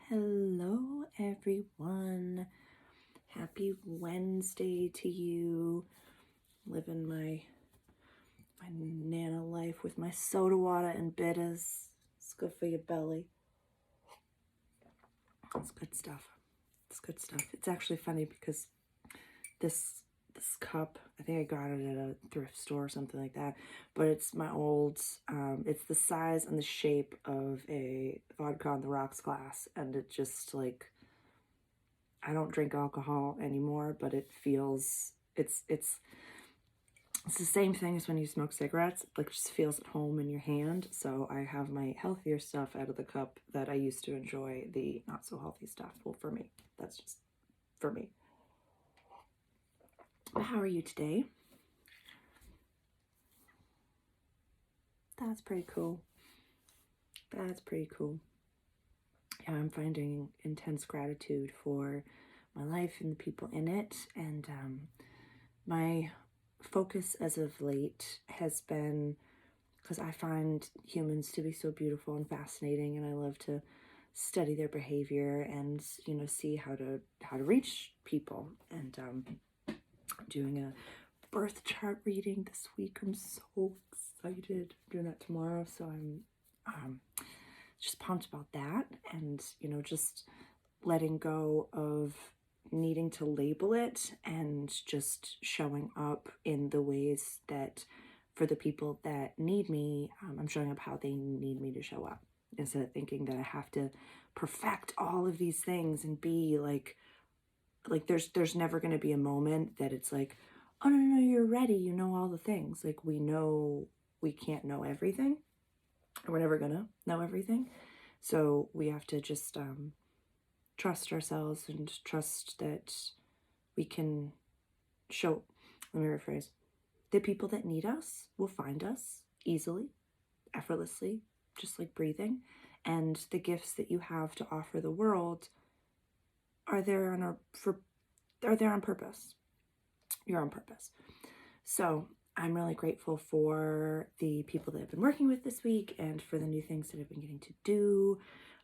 Hello, everyone. Happy Wednesday to you. Living my nana life with my soda water and bitters. It's good for your belly. It's good stuff. It's good stuff. It's actually funny because this cup, I think I got it at a thrift store or something like that, but it's my old, it's the size and the shape of a vodka on the rocks glass, and it just like, I don't drink alcohol anymore, but it feels, it's the same thing as when you smoke cigarettes. It like just feels at home in your hand. So I have my healthier stuff out of the cup that I used to enjoy the not so healthy stuff. Well, for me, that's just for me. But how are you today? That's pretty cool. That's pretty cool. Yeah, I'm finding intense gratitude for my life and the people in it. And my focus as of late has been, because I find humans to be so beautiful and fascinating, and I love to study their behavior and, you know, see how to reach people. And doing a birth chart reading this week. I'm so excited. I'm doing that tomorrow, so I'm just pumped about that. And, you know, just letting go of needing to label it and just showing up in the ways that, for the people that need me, I'm showing up how they need me to show up, instead of thinking that I have to perfect all of these things and be like there's never going to be a moment that it's like, oh no, you're ready, you know all the things. Like, we know we can't know everything, and we're never gonna know everything, so we have to just trust ourselves and trust that we can show, let me rephrase, the people that need us will find us easily, effortlessly, just like breathing. And the gifts that you have to offer the world are there on purpose. You're on purpose. So I'm really grateful for the people that I've been working with this week and for the new things that I've been getting to do.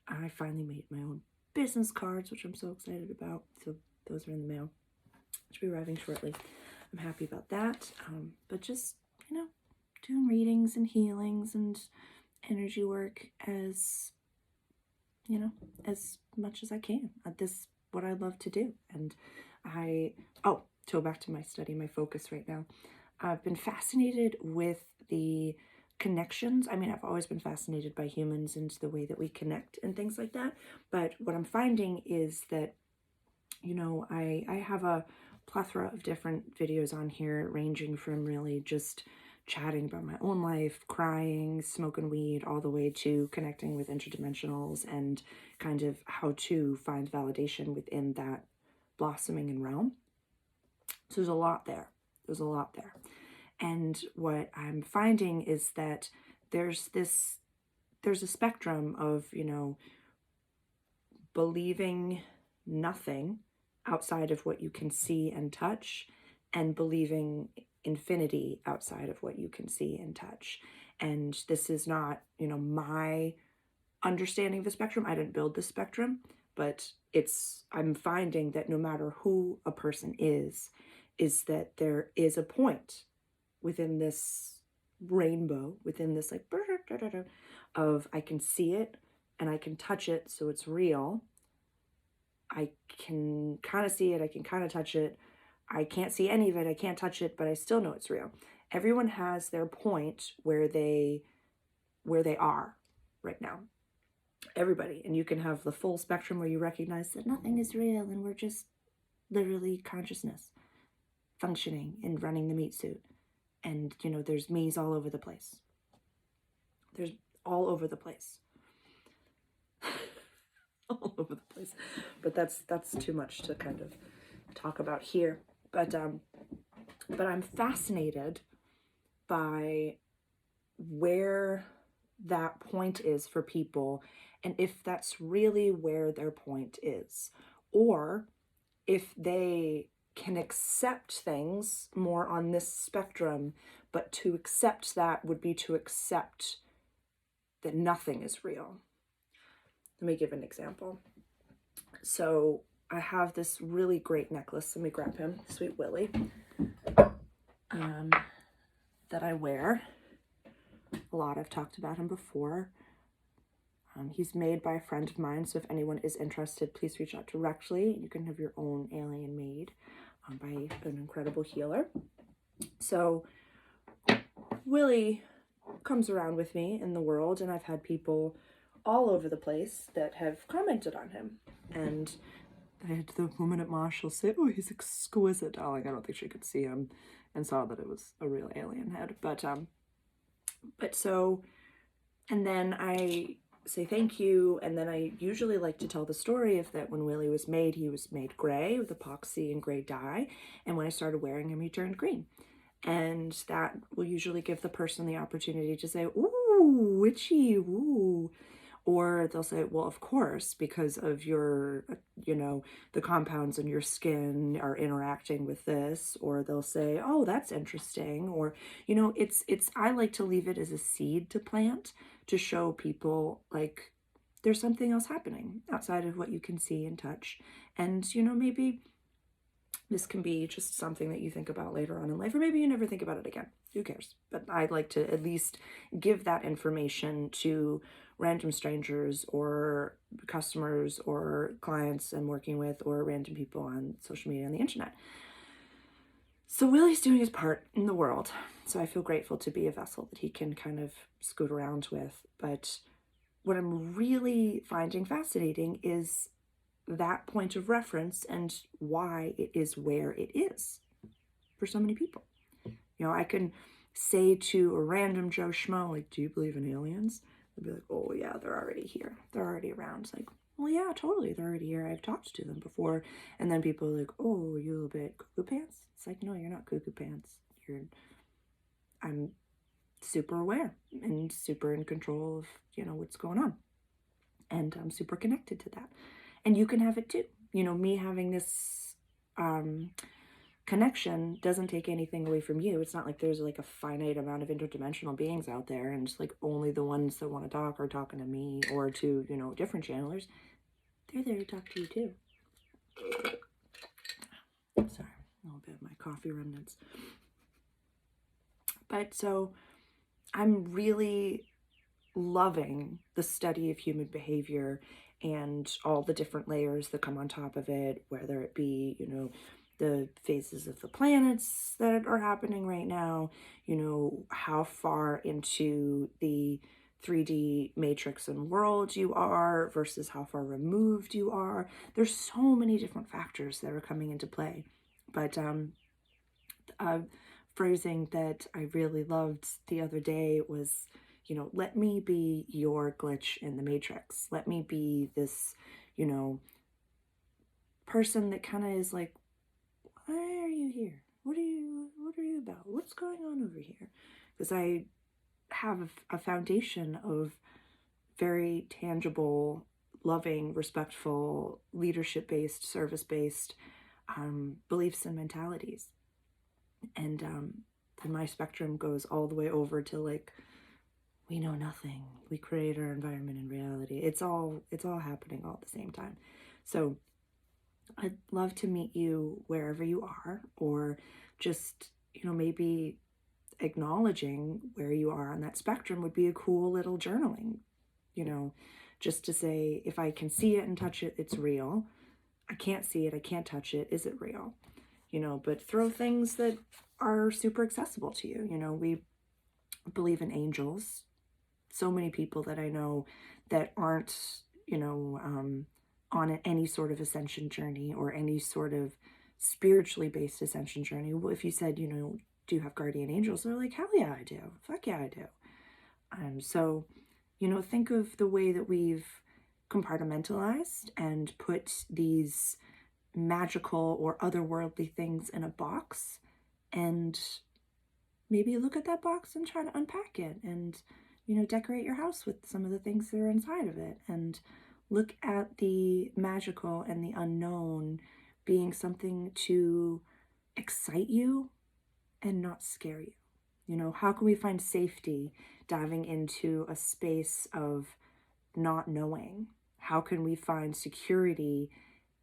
I finally made my own business cards, which I'm so excited about. So those are in the mail. Should be arriving shortly. I'm happy about that. But just, you know, doing readings and healings and energy work as, you know, as much as I can. This what I love to do. And to go back to my study, my focus right now. I've been fascinated with the connections. I mean, I've always been fascinated by humans and the way that we connect and things like that. But what I'm finding is that, you know, I have a plethora of different videos on here, ranging from really just chatting about my own life, crying, smoking weed, all the way to connecting with interdimensionals and kind of how to find validation within that blossoming and realm. So there's a lot there. And what I'm finding is that there's a spectrum of, you know, believing nothing outside of what you can see and touch, and believing infinity outside of what you can see and touch. And this is not, you know, my understanding of the spectrum. I didn't build the spectrum, but I'm finding that no matter who a person is that there is a point within this rainbow, within this like of, I can see it and I can touch it, so it's real. I can kind of see it, I can kind of touch it. I can't see any of it, I can't touch it, but I still know it's real. Everyone has their point where they are right now. Everybody. And you can have the full spectrum where you recognize that nothing is real and we're just literally consciousness functioning and running the meat suit. And, you know, there's me's all over the place. There's all over the place. All over the place. But that's too much to kind of talk about here. But I'm fascinated by where that point is for people, and if that's really where their point is, or if they can accept things more on this spectrum, but to accept that would be to accept that nothing is real. Let me give an example. So I have this really great necklace. Let me grab him, Sweet Willie, that I wear a lot. I've talked about him before. He's made by a friend of mine, so if anyone is interested, please reach out directly. You can have your own alien made by an incredible healer. So Willie comes around with me in the world, and I've had people all over the place that have commented on him. And I had the woman at Marshall say, "Oh, he's exquisite, darling." I don't think she could see him and saw that it was a real alien head. But so, and then I say thank you, and then I usually like to tell the story of that when Willie was made, he was made gray with epoxy and gray dye, and when I started wearing him, he turned green. And that will usually give the person the opportunity to say, "Ooh, witchy, ooh." Or they'll say, "Well, of course, because of your, the compounds in your skin are interacting with this." Or they'll say, "Oh, that's interesting." Or, I like to leave it as a seed to plant to show people like there's something else happening outside of what you can see and touch. And, maybe this can be just something that you think about later on in life, or maybe you never think about it again. Who cares? But I'd like to at least give that information to random strangers or customers or clients I'm working with or random people on social media and the internet. So Willie's doing his part in the world. So I feel grateful to be a vessel that he can kind of scoot around with. But what I'm really finding fascinating is that point of reference and why it is where it is for so many people. I can say to a random Joe Schmo, like, "Do you believe in aliens?" They'll be like, "Oh yeah, they're already here. They're already around." It's like, well, yeah, totally. They're already here. I've talked to them before. And then people are like, "Oh, are you a little bit cuckoo pants?" It's like, no, you're not cuckoo pants. I'm super aware and super in control of, what's going on. And I'm super connected to that. And you can have it too. Me having this connection doesn't take anything away from you. It's not like there's like a finite amount of interdimensional beings out there and just like only the ones that want to talk are talking to me or to, different channelers. They're there to talk to you too. Sorry, a little bit of my coffee remnants. But so I'm really loving the study of human behavior and all the different layers that come on top of it, whether it be, the phases of the planets that are happening right now, how far into the 3D matrix and world you are versus how far removed you are. There's so many different factors that are coming into play. But phrasing that I really loved the other day was, let me be your glitch in the matrix. Let me be this, person that kind of is like, why are you here? What are you about? What's going on over here? Because I have a foundation of very tangible, loving, respectful, leadership-based, service-based beliefs and mentalities. And my spectrum goes all the way over to like, we know nothing. We create our environment and reality. It's all happening all at the same time. So I'd love to meet you wherever you are, or just, maybe acknowledging where you are on that spectrum would be a cool little journaling, just to say, if I can see it and touch it, it's real. I can't see it, I can't touch it, is it real? But throw things that are super accessible to you. We believe in angels. So many people that I know that aren't, on any sort of ascension journey or any sort of spiritually based ascension journey. Well, if you said, do you have guardian angels? They're like, hell yeah, I do. Fuck yeah, I do. So, think of the way that we've compartmentalized and put these magical or otherworldly things in a box, and maybe look at that box and try to unpack it and, decorate your house with some of the things that are inside of it, and look at the magical and the unknown being something to excite you and not scare you. How can we find safety diving into a space of not knowing? How can we find security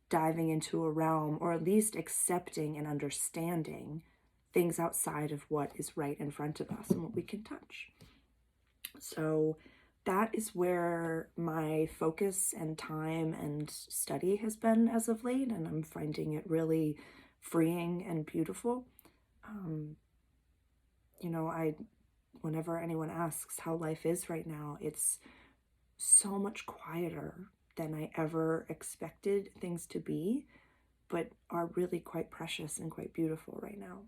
diving into a realm, or at least accepting and understanding things outside of what is right in front of us and what we can touch. So that is where my focus and time and study has been as of late, and I'm finding it really freeing and beautiful. Um, whenever anyone asks how life is right now, it's so much quieter than I ever expected things to be, but are really quite precious and quite beautiful right now.